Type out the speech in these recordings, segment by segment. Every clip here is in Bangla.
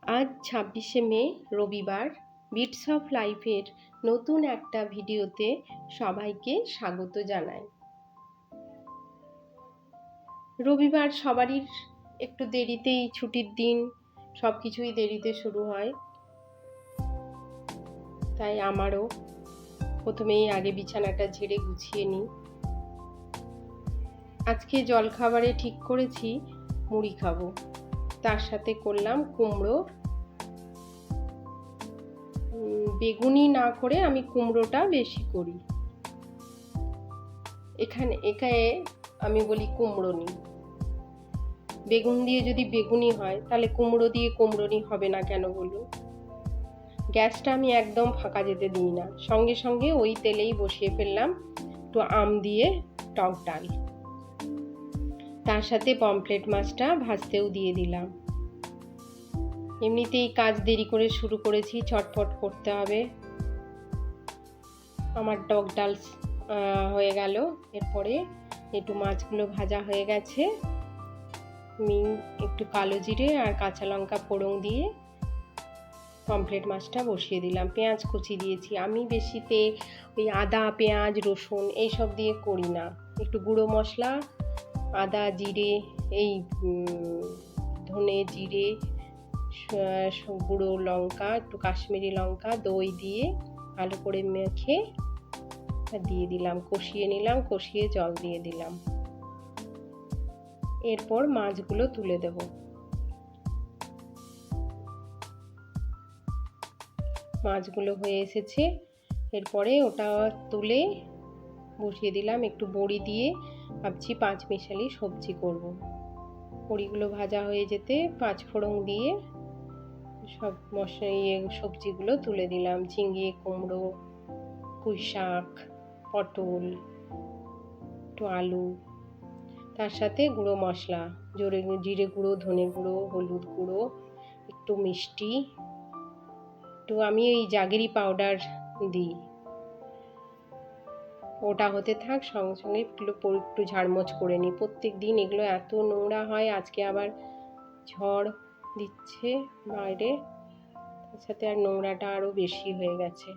আজ ২৬শে মে রবিবার। বিটস অফ লাইফের নতুন একটা ভিডিওতে সবাইকে স্বাগত জানাই। রবিবার সবারই একটু দেরিতেই ছুটির দিন, সব কিছুই দেরিতে শুরু হয়, তাই আমারও প্রথমেই আগে বিছানাটা ঝেড়ে গুছিয়ে নিই। আজকে জলখাবারে ঠিক করেছি মুড়ি খাবো, তার সাথে করলাম কুমড়োর বেগুনি না করে আমি কুমড়োটা বেশি করি। এখানে আমি বলি কুমড়োনি। বেগুন দিয়ে যদি বেগুনি হয় তাহলে কুমড়ো দিয়ে কুমড়োনি হবে না কেন বলুন? গ্যাসটা আমি একদম ফাঁকা যেতে দিই না, সঙ্গে সঙ্গে ওই তেলেই বসিয়ে ফেললাম একটু আম দিয়ে টক ডাল, তার সাথে পমফ্রেট মাছটা ভাজতেও দিয়ে দিলাম। এমনিতেই কাজ দেরি করে শুরু করেছি, চটপট করতে হবে। আমার টক ডাল হয়ে গেল। এরপরে একটু মাছগুলো ভাজা হয়ে গেছে, আমি একটু কালো জিরে আর কাঁচা লঙ্কা ফোড়ন দিয়ে পমফ্রেট মাছটা বসিয়ে দিলাম। পেঁয়াজ কুচি দিয়েছি। আমি বেশিতে ওই আদা পেঁয়াজ রসুন এইসব দিয়ে করি না, একটু গুঁড়ো মশলা আদা জিরে এই ধনে জিরে গুঁড়ো লঙ্কা একটু কাশ্মীরি লঙ্কা দই দিয়ে ভালো করে মেখে দিয়ে দিলাম, কষিয়ে নিলাম, কষিয়ে জল দিয়ে দিলাম। এরপর মাছগুলো তুলে দেব। মাছগুলো হয়ে এসেছে, এরপরে ওটা তুলে বসিয়ে দিলাম। একটু বড়ি দিয়ে ভাবছি পাঁচমিশালি সবজি করব। বড়িগুলো ভাজা হয়ে যেতে পাঁচ ফোড়ন দিয়ে সব সবজিগুলো তুলে দিলাম। ঝিঙে কুমড়ো পুঁই শাক পটল একটু আলু, তার সাথে গুঁড়ো মশলা জিরে গুঁড়ো ধনে গুঁড়ো হলুদ গুঁড়ো একটু মিষ্টি, একটু আমি এই জাগেরি পাউডার দিই। ওটা হতে থাক, সঙ্গে সঙ্গে একটু ঝাড়মোছ করে নিই। প্রত্যেক দিন এগুলো এত নোংরা হয়, আজকে আবার ঝড় দিচ্ছে বাইরে, তার সাথে আর নোংরাটা আরও বেশি হয়ে গেছে।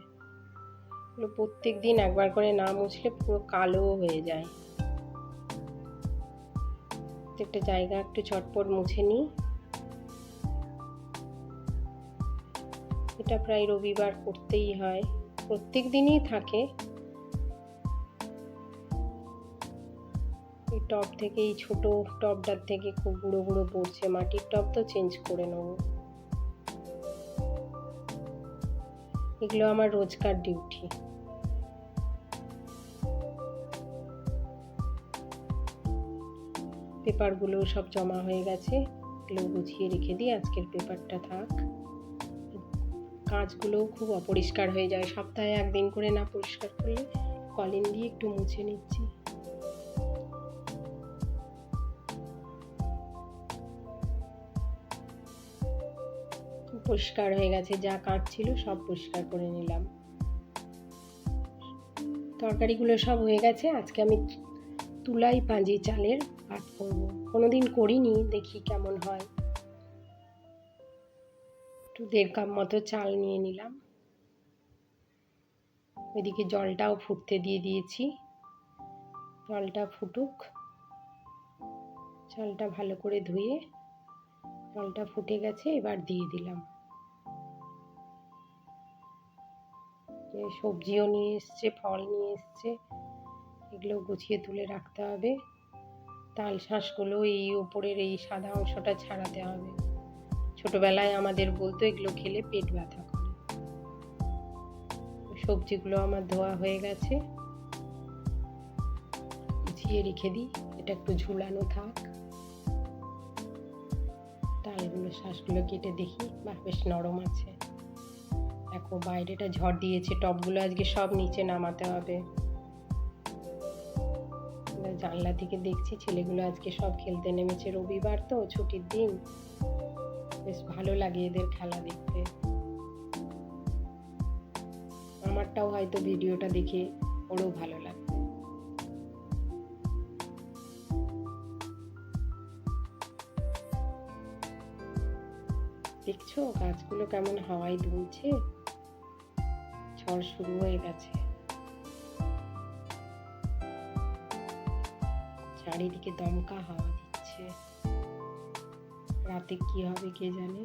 এগুলো প্রত্যেক দিন একবার করে না মুছলে পুরো কালো হয়ে যায়। প্রত্যেকটা জায়গা একটু চটপট মুছে নিই। এটা প্রায় রবিবার করতেই হয়, প্রত্যেক দিনই থাকে। এই টব থেকে, এই ছোট টবটার থেকে খুব গুঁড়ো গুঁড়ো পড়ছে। মাটির টব তো চেঞ্জ করে নেব। এগুলো আমার রোজকার ডিউটি। পেপারগুলো সব জমা হয়ে গেছে, এগুলো গুছিয়ে রেখে দিই। আজকের পেপারটা থাক। কাঁচগুলোও খুব অপরিষ্কার হয়ে যায়, সপ্তাহে একদিন করে না পরিষ্কার করলে। কলিন দিয়ে একটু মুছে নিচ্ছি। পরিষ্কার হয়ে গেছে, যা কাঁচ ছিল সব পরিষ্কার করে নিলাম। তরকারিগুলো সব হয়ে গেছে। আজকে আমি তুলাই পাঁজি চালের ভাত করব, কোনোদিন করিনি, দেখি কেমন হয়। একটু 1.5 কাপ মতো চাল নিয়ে নিলাম। ওইদিকে জলটাও ফুটতে দিয়ে দিয়েছি, জলটা ফুটুক। চালটা ভালো করে ধুয়ে জলটা ফুটে গেছে, এবার দিয়ে দিলাম। সবজিও নিয়ে এসছে, ফল নিয়ে এসছে, এগুলো গুছিয়ে তুলে রাখতে হবে। তাল শাঁসগুলো এই ওপরের এই সাদা অংশটা ছাড়াতে হবে। ছোটবেলায় আমাদের বলতো এগুলো খেলে পেট ব্যথা করে। সবজিগুলো আমার ধোয়া হয়ে গেছে, গুছিয়ে রেখে দিই। এটা একটু ঝুলানো থাক। তালগুলো শাঁসগুলো কেটে দেখি, বাহ বেশ নরম আছে। দেখো বাইরেটা ঝড় দিয়েছে, টবগুলো আজকে সব নিচে নামাতে হবে। জানলা থেকে দেখছি ছেলেগুলো আজকে সব খেলতে নেমেছে, রবিবার তো ছুটির দিন, বেশ ভালো লাগে এদের খেলা দেখতে। আমারটাও হয়তো ভিডিওটা দেখে ওরও ভালো লাগবে। দেখছো গাছগুলো কেমন হাওয়ায় দুলছে, ঝড় শুরু হয়ে গেছে। চারিদিকে দমকা হাওয়া দিচ্ছে, রাতে কি হবে কে জানে।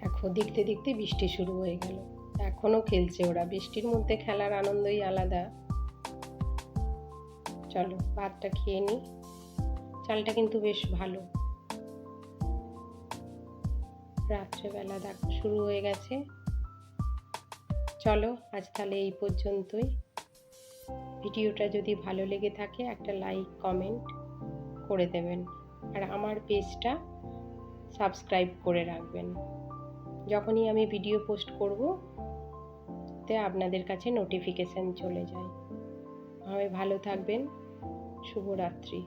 এখন দেখতে দেখতে বৃষ্টি শুরু হয়ে গেল, এখনো খেলছে ওরা। বৃষ্টির মধ্যে খেলার আনন্দই আলাদা। চলো ভাতটা খেয়ে নি, চালটা কিন্তু বেশ ভালো। রাত্রেবেলা দেখো শুরু হয়ে গেছে। চলো আজ তাহলে এই পর্যন্তই। ভিডিওটা যদি ভালো লেগে থাকে একটা লাইক কমেন্ট করে দেবেন, আর আমার পেজটা সাবস্ক্রাইব করে রাখবেন। যখনই আমি ভিডিও পোস্ট করব তে আপনাদের কাছে নোটিফিকেশন চলে যায়। ভালো থাকবেন। শুভরাত্রি।